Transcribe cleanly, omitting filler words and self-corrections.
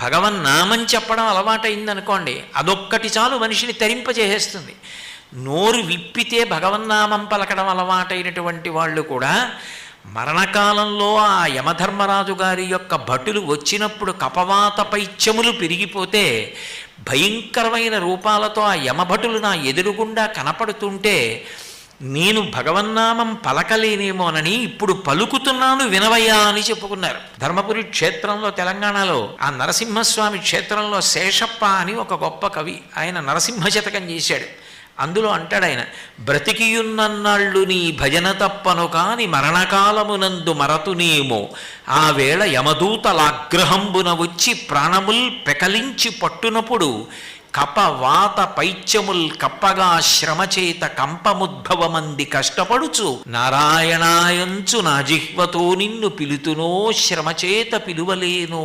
భగవన్నామం చెప్పడం అలవాటైందనుకోండి, అదొక్కటి చాలు మనిషిని తరింపజేసేస్తుంది. నోరు విప్పితే భగవన్నామం పలకడం అలవాటైనటువంటి వాళ్ళు కూడా మరణకాలంలో ఆ యమధర్మరాజు గారి యొక్క భటులు వచ్చినప్పుడు కపవాత పైత్యములు పెరిగిపోతే భయంకరమైన రూపాలతో ఆ యమభటులు నా ఎదురుగుండా కనపడుతుంటే నేను భగవన్నామం పలకలేనేమోనని ఇప్పుడు పలుకుతున్నాను వినవయ్యా అని చెప్పుకున్నారు. ధర్మపురి క్షేత్రంలో, తెలంగాణలో ఆ నరసింహస్వామి క్షేత్రంలో శేషప్ప అని ఒక గొప్ప కవి, ఆయన నరసింహ శతకం చేశాడు. అందులో అంటాడు ఆయన, బ్రతికియున్నన్నాళ్ళు నీ భజన తప్పను కాని మరణకాలమునందు మరతునేమో, ఆ వేళ యమదూతలాగ్రహంబున వచ్చి ప్రాణముల్ పెకలించి పట్టునప్పుడు కపవాత పైత్యముల్ కప్పగా శ్రమచేత కంపముద్భవమంది కష్టపడుచు నారాయణాయంచు నా జిహ్వతో నిన్ను పిలుతునో శ్రమచేత పిలువలేనో.